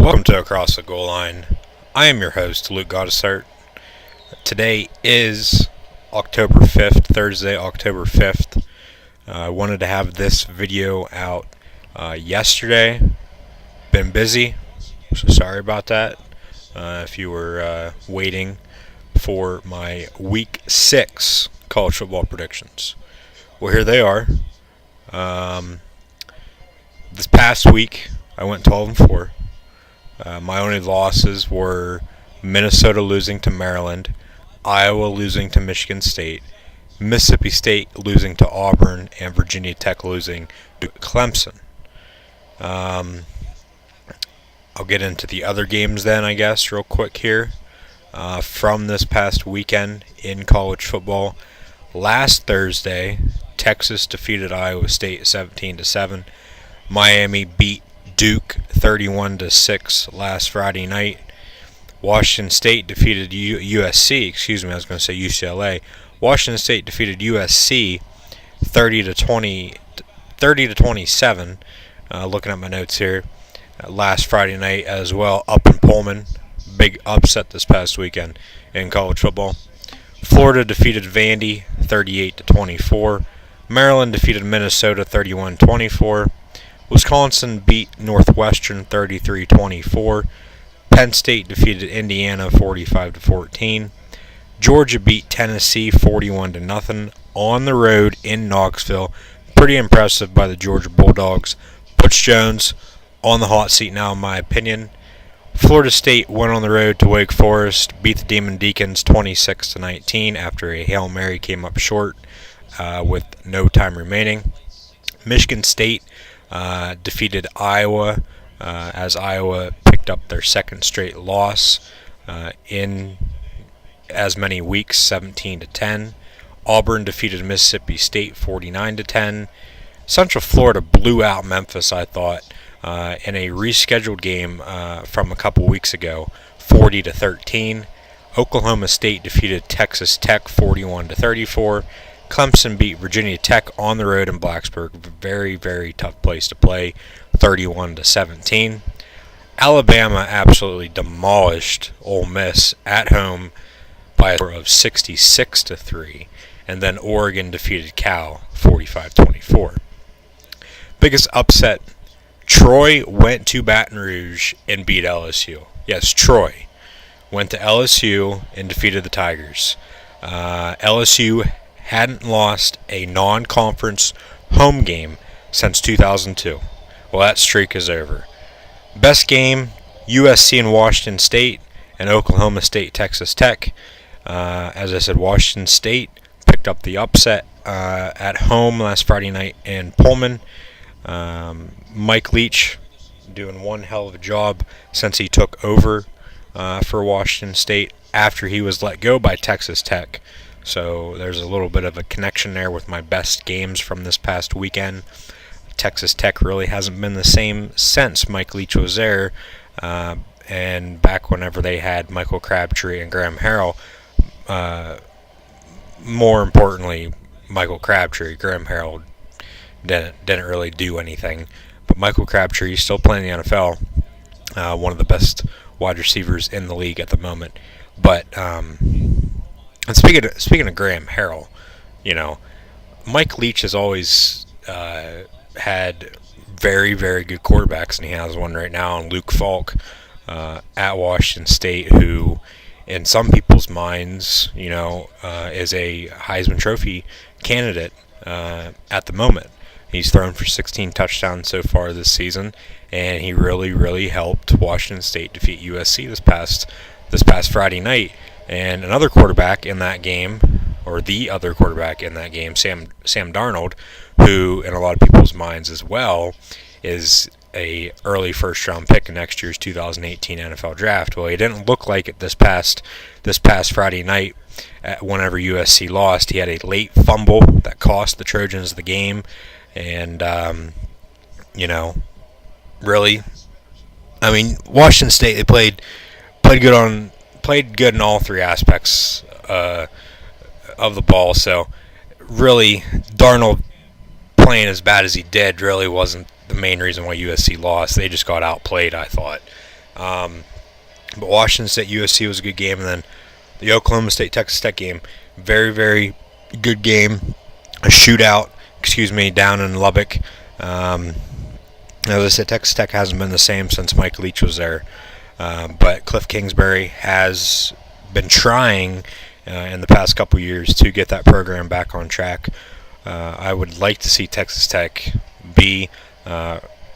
Welcome to Across the Goal Line. I am your host, Luke Godissart. Today is October 5th, Thursday, October 5th. I wanted to have this video out yesterday. Been busy, so sorry about that. If you were waiting for my Week 6 college football predictions. Well, here they are. This past week, I went 12-4. My only losses were Minnesota losing to Maryland, Iowa losing to Michigan State, Mississippi State losing to Auburn, and Virginia Tech losing to Clemson. I'll get into the other games then, I guess, real quick here. From this past weekend in college football, last Thursday, Texas defeated Iowa State 17-7. Miami beat Duke 31-6 last Friday night. Washington State defeated UCLA. Washington State defeated USC 30-27. Looking at my notes here, last Friday night as well. Up in Pullman, big upset this past weekend in college football. Florida defeated Vandy 38-24. Maryland defeated Minnesota 31-24. Wisconsin beat Northwestern 33-24. Penn State defeated Indiana 45-14. Georgia beat Tennessee 41-0 on the road in Knoxville. Pretty impressive by the Georgia Bulldogs. Butch Jones on the hot seat now, in my opinion. Florida State went on the road to Wake Forest, beat the Demon Deacons 26-19 after a Hail Mary came up short with no time remaining. Michigan State defeated Iowa as Iowa picked up their second straight loss in as many weeks, 17-10. Auburn defeated Mississippi State 49-10. Central Florida blew out Memphis, I thought, in a rescheduled game from a couple weeks ago, 40-13. Oklahoma State defeated Texas Tech 41-34. Clemson beat Virginia Tech on the road in Blacksburg. Very, very tough place to play, 31-17. Alabama absolutely demolished Ole Miss at home by a score of 66-3. And then Oregon defeated Cal 45-24. Biggest upset, Troy went to Baton Rouge and beat LSU. Yes, Troy went to LSU and defeated the Tigers. LSU hadn't lost a non-conference home game since 2002. Well, that streak is over. Best game, USC and Washington State, and Oklahoma State, Texas Tech. As I said, Washington State picked up the upset at home last Friday night in Pullman. Mike Leach doing one hell of a job since he took over for Washington State after he was let go by Texas Tech. So there's a little bit of a connection there with my best games from this past weekend. Texas Tech really hasn't been the same since Mike Leach was there. And back whenever they had Michael Crabtree and Graham Harrell. More importantly, Michael Crabtree. Graham Harrell didn't really do anything. But Michael Crabtree is still playing in the NFL. One of the best wide receivers in the league at the moment. But and speaking of Graham Harrell, Mike Leach has always had very, very good quarterbacks, and he has one right now in Luke Falk at Washington State, who, in some people's minds, is a Heisman Trophy candidate at the moment. He's thrown for 16 touchdowns so far this season, and he really, really helped Washington State defeat USC this past Friday night. And another quarterback in that game, or the other quarterback in that game, Sam Darnold, who in a lot of people's minds as well is a early first-round pick in next year's 2018 NFL Draft. Well, he didn't look like it this past Friday night. Whenever USC lost, he had a late fumble that cost the Trojans the game, and really, I mean, Washington State, they played good in all three aspects of the ball. So really, Darnold playing as bad as he did really wasn't the main reason why USC lost. They just got outplayed, I thought. But Washington State USC was a good game, and then the Oklahoma State Texas Tech game, very, very good game. A shootout, down in Lubbock. As I said, Texas Tech hasn't been the same since Mike Leach was there. But Cliff Kingsbury has been trying in the past couple years to get that program back on track. I would like to see Texas Tech be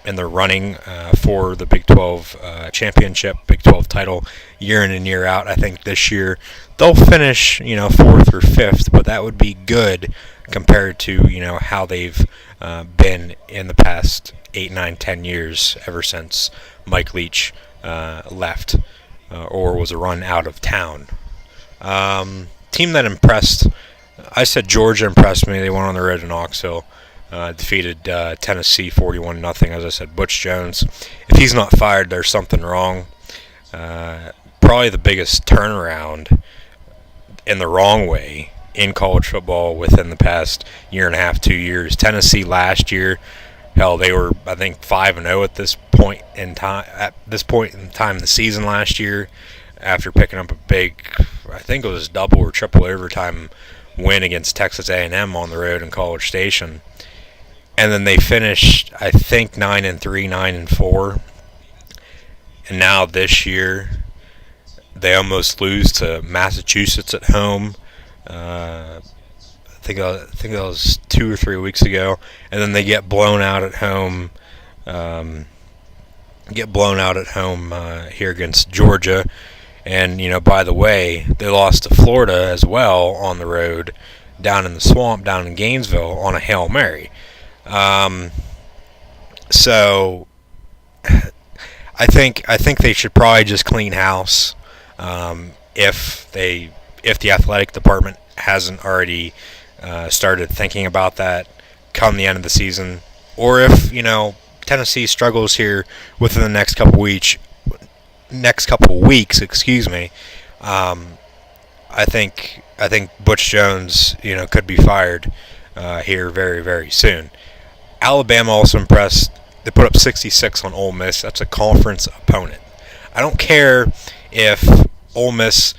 in the running for the Big 12 championship, Big 12 title, year in and year out. I think this year they'll finish, 4th or 5th, but that would be good compared to, how they've been in the past 8, 9, 10 years ever since Mike Leach left or was run out of town. Team that impressed, I said Georgia impressed me. They went on the road to Knoxville. Defeated Tennessee 41-0. As I said, Butch Jones, if he's not fired, there's something wrong. Probably the biggest turnaround in the wrong way in college football within the past year and a half, 2 years. Tennessee last year, hell, they were, I think, 5-0 at this point in time. At this point in time in the season last year, after picking up a big, I think it was double or triple overtime win against Texas A&M on the road in College Station. And then they finished, I think, 9-3, 9-4. And now this year, they almost lose to Massachusetts at home. I think that was 2 or 3 weeks ago. And then they get blown out at home. Here against Georgia. And, by the way, they lost to Florida as well on the road, down in the swamp, down in Gainesville, on a Hail Mary. So I think they should probably just clean house if the athletic department hasn't already started thinking about that come the end of the season, or if Tennessee struggles here within the next couple weeks. I think Butch Jones could be fired here very, very soon. Alabama also impressed. They put up 66 on Ole Miss. That's a conference opponent. I don't care if Ole Miss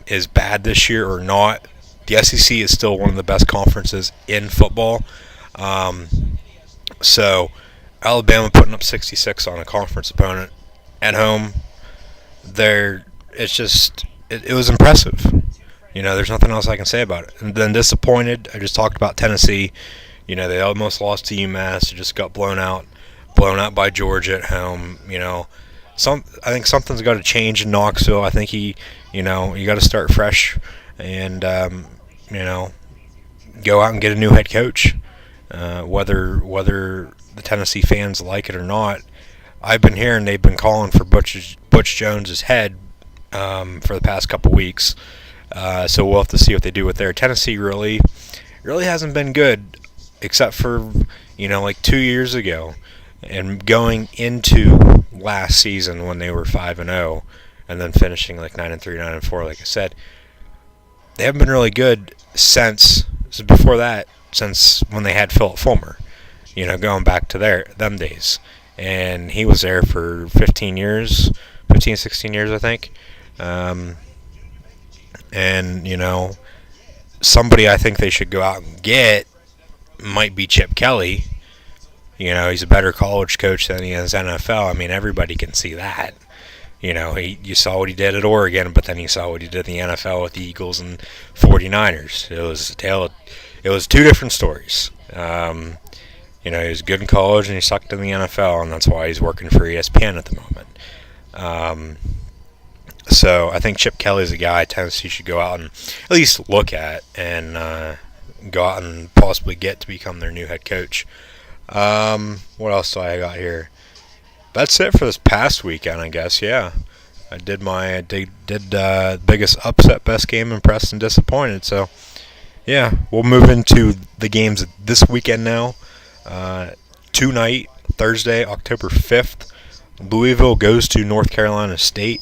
is bad this year or not. The SEC is still one of the best conferences in football. So Alabama putting up 66 on a conference opponent at home, it was impressive. There's nothing else I can say about it. And then disappointed, I just talked about Tennessee. They almost lost to UMass. They just got blown out by Georgia at home. I think something's got to change in Knoxville. I think you got to start fresh and, go out and get a new head coach. Whether the Tennessee fans like it or not, I've been hearing they've been calling for Butch Jones's head for the past couple weeks. So we'll have to see what they do with their Tennessee. Really hasn't been good, except for like 2 years ago, and going into last season when they were 5-0, and then finishing like 9-3, 9-4. Like I said, they haven't been really good since before that, since when they had Philip Fulmer. Going back to them days, and he was there for 16 years, I think. And, somebody I think they should go out and get might be Chip Kelly. He's a better college coach than he is NFL. I mean, everybody can see that. You saw what he did at Oregon, but then you saw what he did in the NFL with the Eagles and 49ers. It was two different stories. He was good in college and he sucked in the NFL, and that's why he's working for ESPN at the moment. So I think Chip Kelly's a guy Tennessee should go out and at least look at and go out and possibly get to become their new head coach. What else do I got here? That's it for this past weekend, I guess. Yeah, I did biggest upset, best game, impressed and disappointed. So yeah, we'll move into the games this weekend now. Tonight, Thursday, October 5th, Louisville goes to North Carolina State.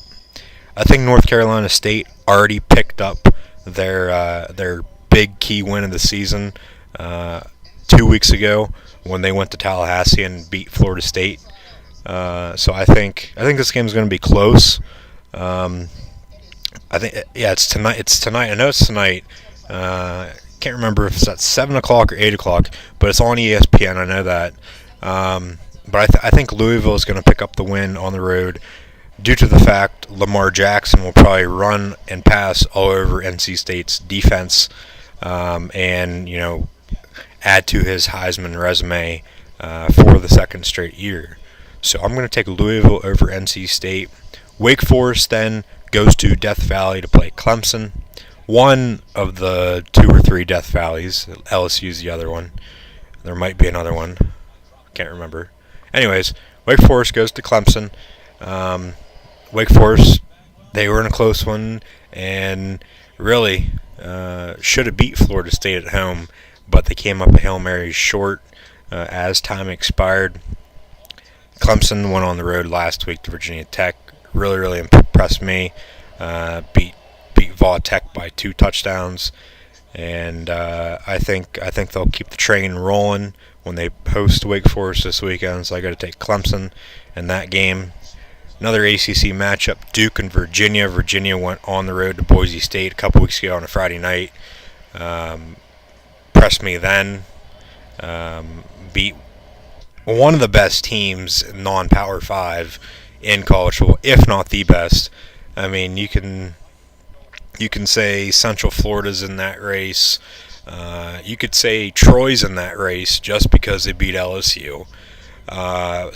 I think North Carolina State already picked up their big key win of the season 2 weeks ago when they went to Tallahassee and beat Florida State. So I think this game is going to be close. Um, I think it's tonight. It's tonight. I know it's tonight. Can't remember if it's at 7 o'clock or 8 o'clock, but it's on ESPN. I know that. But I think Louisville is going to pick up the win on the road due to the fact Lamar Jackson will probably run and pass all over NC State's defense, and add to his Heisman resume for the second straight year. So I'm going to take Louisville over NC State. Wake Forest then goes to Death Valley to play Clemson. One of the two or three Death Valleys. LSU's the other one. There might be another one. Can't remember. Anyways, Wake Forest goes to Clemson. Wake Forest, they were in a close one and really should have beat Florida State at home, but they came up a Hail Mary short as time expired. Clemson went on the road last week to Virginia Tech. Really, really impressed me. Beat Va Tech by 2 touchdowns, and I think they'll keep the train rolling when they host Wake Forest this weekend. So I got to take Clemson in that game. Another ACC matchup: Duke and Virginia. Virginia went on the road to Boise State a couple weeks ago on a Friday night. Impressed me then. Beat one of the best teams, non-Power 5, in college football, if not the best. I mean, you can say Central Florida's in that race. You could say Troy's in that race just because they beat LSU.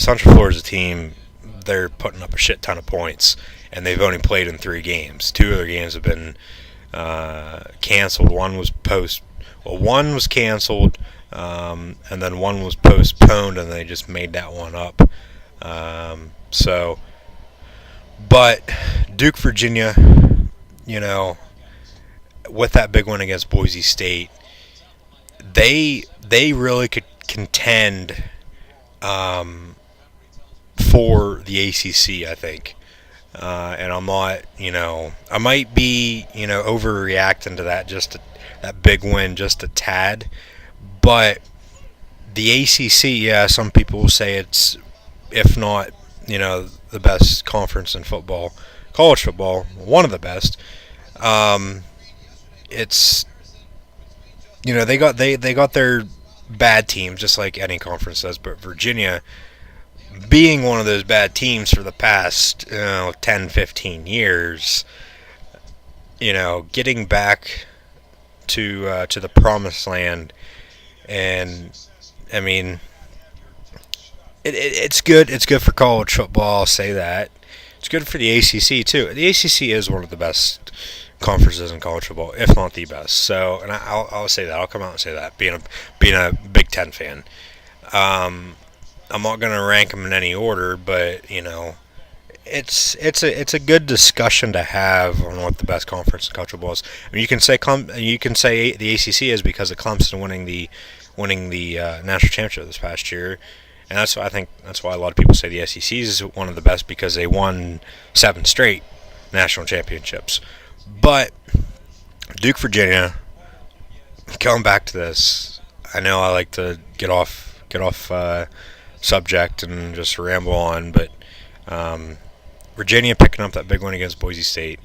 Central Florida's a team, they're putting up a shit ton of points, and they've only played in 3 games. 2 of their games have been canceled. One was canceled, and then one was postponed, and they just made that one up. But Duke, Virginia, with that big win against Boise State, they really could contend for the ACC, I think. And I'm not, I might be, overreacting to that, that big win just a tad. But the ACC, yeah, some people will say it's, if not, the best conference in football, college football, one of the best. It's, they got their bad teams just like any conference does, but Virginia, being one of those bad teams for the past 10, 15 years, getting back to the promised land, and I mean, it's good. It's good for college football. I'll say that. It's good for the ACC too. The ACC is one of the best conferences in college football, if not the best. So, and I'll say that. I'll come out and say that. Being a Big Ten fan, I'm not going to rank them in any order, but it's a good discussion to have on what the best conference in college football is. I mean, you can say the ACC is because of Clemson winning the national championship this past year. And that's why a lot of people say the SEC is one of the best, because they won 7 straight national championships. But Duke, Virginia, going back to this, I know I like to get off subject and just ramble on, but Virginia picking up that big win against Boise State,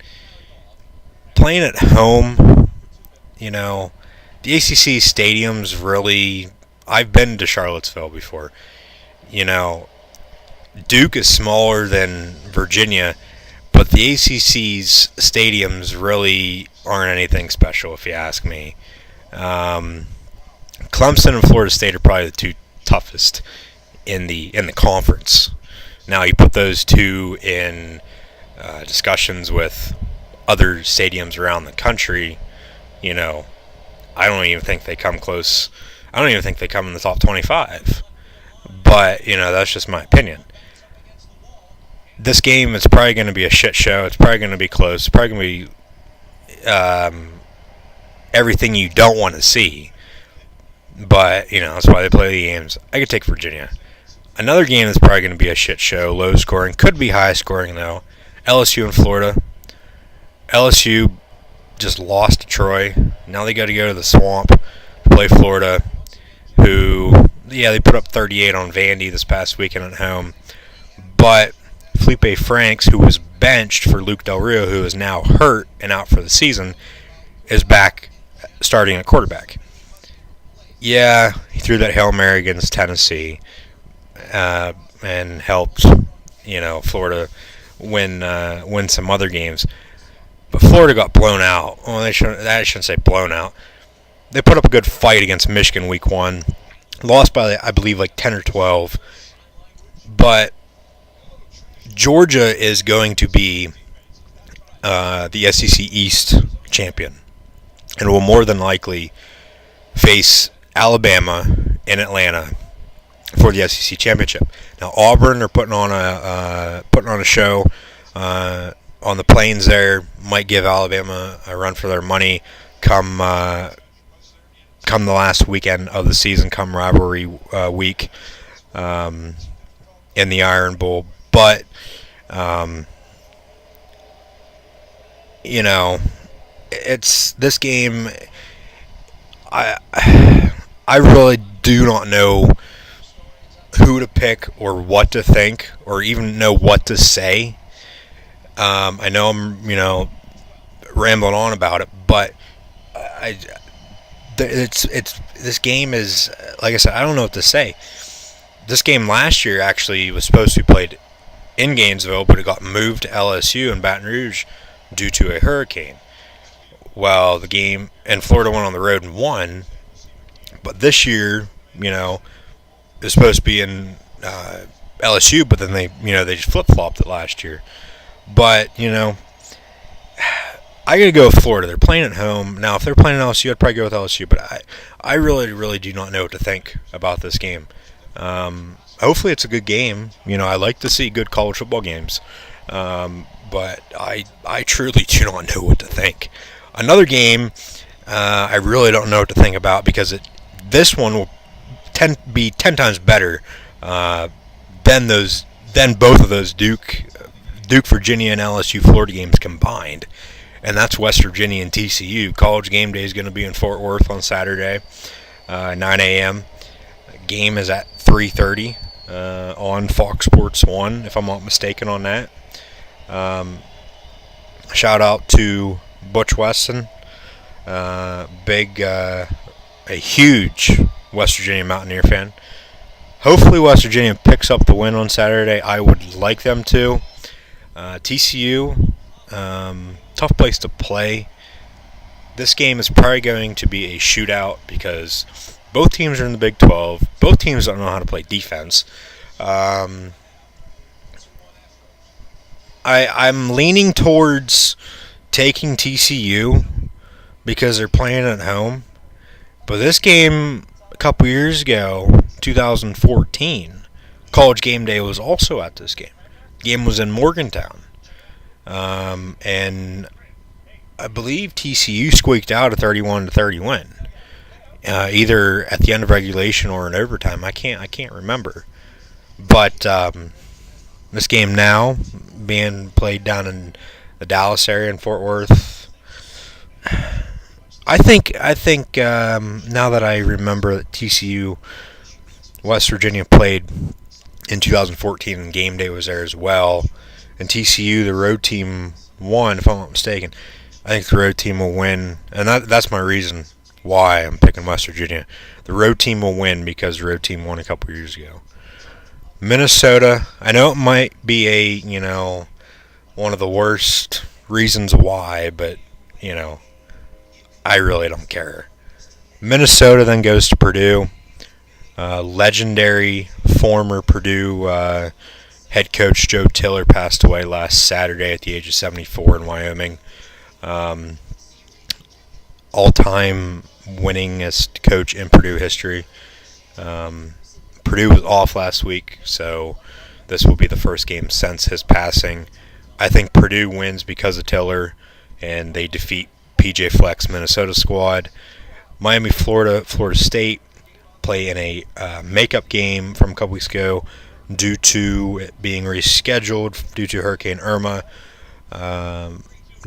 playing at home, the ACC stadiums really. I've been to Charlottesville before. Duke is smaller than Virginia, but the ACC's stadiums really aren't anything special, if you ask me. Clemson and Florida State are probably the 2 toughest in the conference. Now, you put those 2 in discussions with other stadiums around the country, I don't even think they come close. I don't even think they come in the top 25. But, that's just my opinion. This game is probably going to be a shit show. It's probably going to be close. It's probably going to be everything you don't want to see. But, that's why they play the games. I could take Virginia. Another game that's probably going to be a shit show, low scoring. Could be high scoring, though. LSU and Florida. LSU just lost to Troy. Now they got to go to the Swamp to play Florida, who, yeah, they put up 38 on Vandy this past weekend at home. But Felipe Franks, who was benched for Luke Del Rio, who is now hurt and out for the season, is back starting at quarterback. Yeah, he threw that Hail Mary against Tennessee and helped, Florida win some other games. But Florida got blown out. Well, I shouldn't say blown out. They put up a good fight against Michigan week 1. Lost by, I believe, like 10 or 12. But Georgia is going to be the SEC East champion and will more than likely face Alabama in Atlanta for the SEC championship. Now Auburn are putting on a show on the plains there. Might give Alabama a run for their money come the last weekend of the season, come rivalry week in the Iron Bowl. But it's this game. I really do not know who to pick or what to think or even know what to say. I know I'm, rambling on about it, but this game is, like I said, I don't know what to say. This game last year actually was supposed to be played in Gainesville, but it got moved to LSU in Baton Rouge due to a hurricane. Well, the game, and Florida went on the road and won, but this year, it was supposed to be in LSU, but then they just flip-flopped it last year. But, I got to go with Florida. They're playing at home. Now, if they're playing at LSU, I'd probably go with LSU, but I really, really do not know what to think about this game. Hopefully it's a good game. I like to see good college football games, but I truly do not know what to think. Another game I really don't know what to think about because this one will be 10 times better than both of those Duke, Virginia, and LSU Florida games combined. And that's West Virginia and TCU. College game day is going to be in Fort Worth on Saturday, 9 a.m. Game is at 3:30 on Fox Sports 1, if I'm not mistaken on that. Shout out to Butch Weston, a huge West Virginia Mountaineer fan. Hopefully West Virginia picks up the win on Saturday. I would like them to. TCU, tough place to play. This game is probably going to be a shootout because both teams are in the Big 12. Both teams don't know how to play defense. I'm leaning towards taking TCU because they're playing at home. But this game a couple years ago, 2014, College Game Day was also at this game. The game was in Morgantown. And I believe TCU squeaked out a 31-30 win. Either at the end of regulation or in overtime. I can't remember. But this game now being played down in the Dallas area in Fort Worth, I think now that I remember that TCU West Virginia played in 2014 and game day was there as well, and TCU, the road team, won, if I'm not mistaken. I think the road team will win, and that's my reason why I'm picking West Virginia. The road team will win because the road team won a couple years ago. Minnesota, I know it might be one of the worst reasons why, but, I really don't care. Minnesota then goes to Purdue. Legendary former Purdue head coach Joe Tiller passed away last Saturday at the age of 74 in Wyoming. All-time winningest coach in Purdue history. Purdue was off last week, so this will be the first game since his passing. I think Purdue wins because of Tiller, and they defeat PJ Fleck's Minnesota squad. Miami, Florida State play in a makeup game from a couple weeks ago due to it being rescheduled due to Hurricane Irma.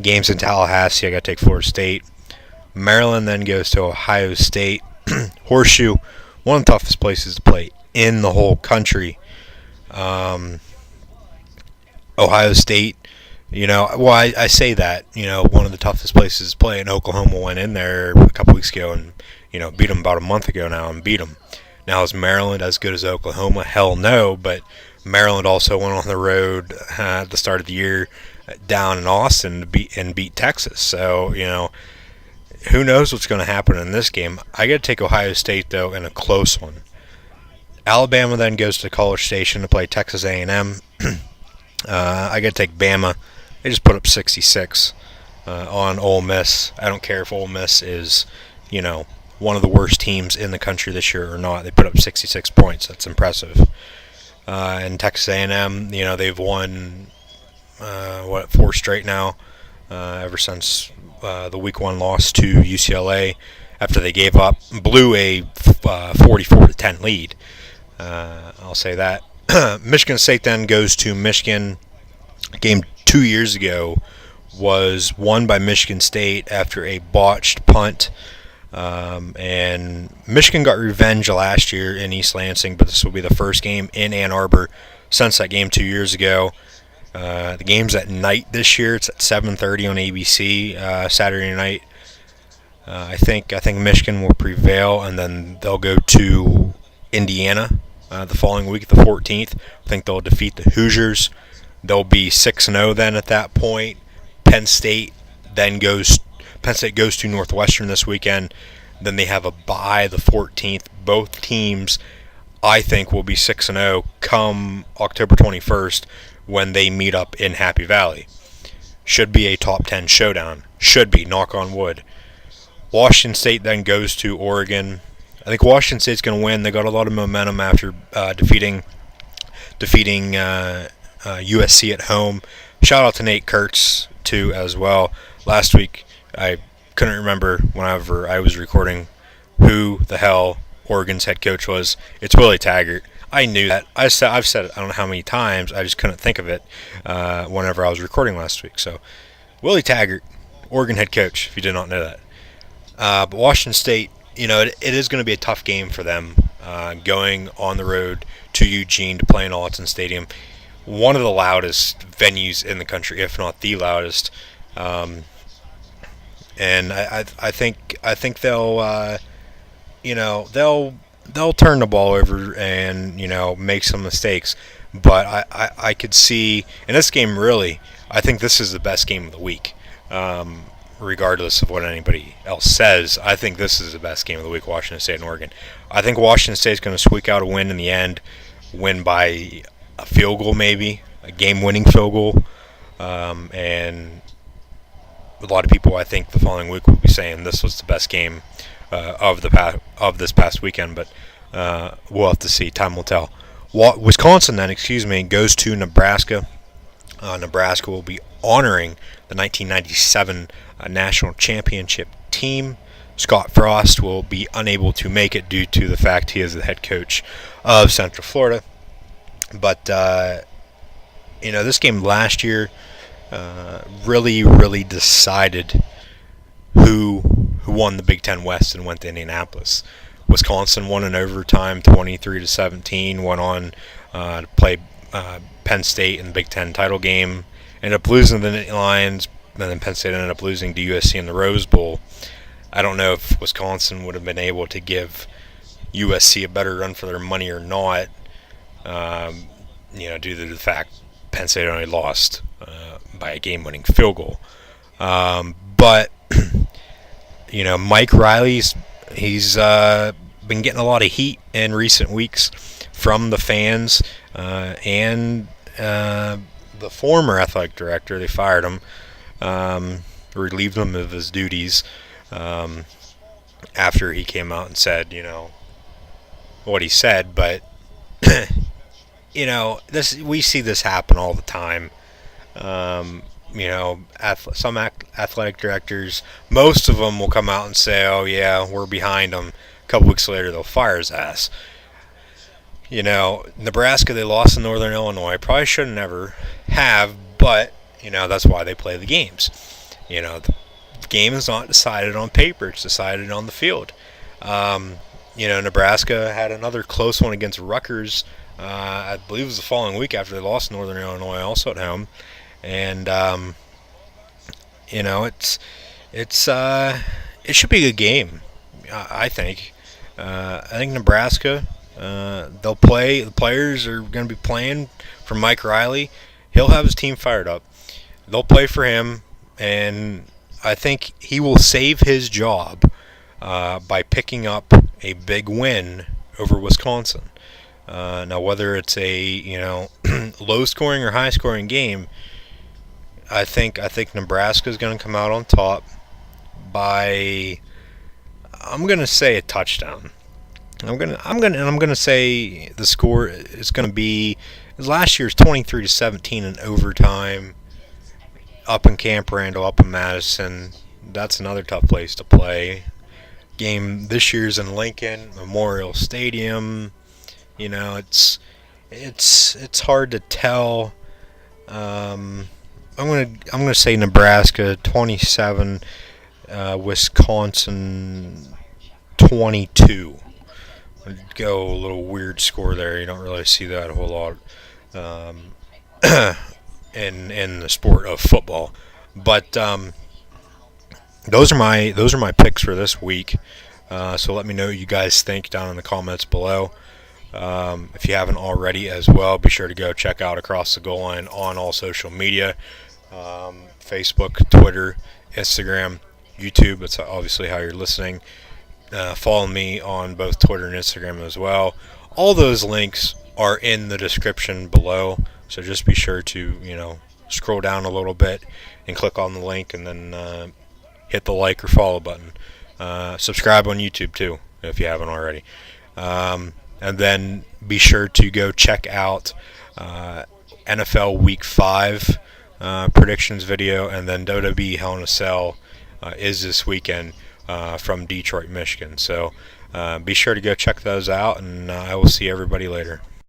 Games in Tallahassee, I got to take Florida State. Maryland then goes to Ohio State. Horseshoe, one of the toughest places to play in the whole country. Ohio State, I say that, one of the toughest places to play, and Oklahoma went in there a couple weeks ago and, beat them about a month ago now and beat them. Now, is Maryland as good as Oklahoma? Hell no, but Maryland also went on the road at the start of the year down in Austin to beat Texas. So, who knows what's going to happen in this game. I got to take Ohio State, though, in a close one. Alabama then goes to College Station to play Texas A&M. I got to take Bama. They just put up 66 on Ole Miss. I don't care if Ole Miss is, one of the worst teams in the country this year or not. They put up 66 points. That's impressive. And Texas A&M, they've won, 4 straight now, ever since the Week 1 loss to UCLA after they blew a 44-10 lead. I'll say that. Michigan State then goes to Michigan. Game 2 years ago was won by Michigan State after a botched punt. And Michigan got revenge last year in East Lansing, but this will be the first game in Ann Arbor since that game 2 years ago. The game's at night this year. It's at 7:30 on ABC Saturday night. I think Michigan will prevail, and then they'll go to Indiana the following week, the 14th. I think they'll defeat the Hoosiers. They'll be 6-0 then at that point. Penn State goes to Northwestern this weekend. Then they have a bye the 14th. Both teams, I think, will be 6-0 come October 21st when they meet up in Happy Valley. Should be a top 10 showdown. Should be, knock on wood. Washington State then goes to Oregon. I think Washington State's going to win. They got a lot of momentum after defeating USC at home. Shout out to Nate Kurtz, too, as well. Last week, I couldn't remember whenever I was recording who the hell Oregon's head coach was. It's Willie Taggart. I knew that. I've said it I don't know how many times. I just couldn't think of it whenever I was recording last week. So, Willie Taggart, Oregon head coach, if you did not know that. But Washington State, it is going to be a tough game for them going on the road to Eugene to play in Autzen Stadium. One of the loudest venues in the country, if not the loudest. And I think they'll they'll turn the ball over and make some mistakes. But I could see in this game, really, I think this is the best game of the week. Regardless of what anybody else says, I think this is the best game of the week, Washington State and Oregon. I think Washington State's going to squeak out a win in the end, win by a field goal maybe, a game-winning field goal. And a lot of people, I think, the following week will be saying this was the best game of this past weekend, but we'll have to see. Time will tell. Wisconsin then, goes to Nebraska. Nebraska will be honoring the 1997 national championship team. Scott Frost will be unable to make it due to the fact he is the head coach of Central Florida. But, this game last year really, really decided who won the Big Ten West and went to Indianapolis. Wisconsin won in overtime 23-17, went on to play Penn State in the Big Ten title game. Ended up losing the Lions, and then Penn State ended up losing to USC in the Rose Bowl. I don't know if Wisconsin would have been able to give USC a better run for their money or not, due to the fact Penn State only lost by a game-winning field goal. But Mike Riley's been getting a lot of heat in recent weeks from the fans and the former athletic director. They fired him, relieved him of his duties after he came out and said, what he said. But we see this happen all the time. Some athletic directors, most of them will come out and say, "Oh yeah, we're behind him." A couple weeks later, they'll fire his ass. Nebraska, they lost in Northern Illinois. Probably should never have, but that's why they play the games. The game is not decided on paper; it's decided on the field. Nebraska had another close one against Rutgers I believe it was the following week after they lost Northern Illinois, also at home. And it should be a good game. I think. I think Nebraska. They'll play. The players are going to be playing for Mike Riley. He'll have his team fired up. They'll play for him, and I think he will save his job by picking up a big win over Wisconsin. Now, whether it's a low-scoring or high-scoring game, I think Nebraska is going to come out on top by, I'm going to say, a touchdown. I'm gonna say the score is going to be last year's 23-17 in overtime up in Camp Randall, up in Madison. That's another tough place to play. Game this year's in Lincoln Memorial Stadium. It's hard to tell. I'm gonna say Nebraska 27, Wisconsin 22. I'd go a little weird score there. You don't really see that a whole lot in the sport of football. But those are my picks for this week. So let me know what you guys think down in the comments below. If you haven't already as well, be sure to go check out Across the Goal Line on all social media. Facebook, Twitter, Instagram, YouTube. That's obviously how you're listening. Follow me on both Twitter and Instagram as well. All those links are in the description below, so just be sure to scroll down a little bit and click on the link, and then hit the like or follow button. Subscribe on YouTube too if you haven't already, and then be sure to go check out NFL Week 5 predictions video, and then WWE Hell in a Cell is this weekend. From Detroit, Michigan. So be sure to go check those out, and I will see everybody later.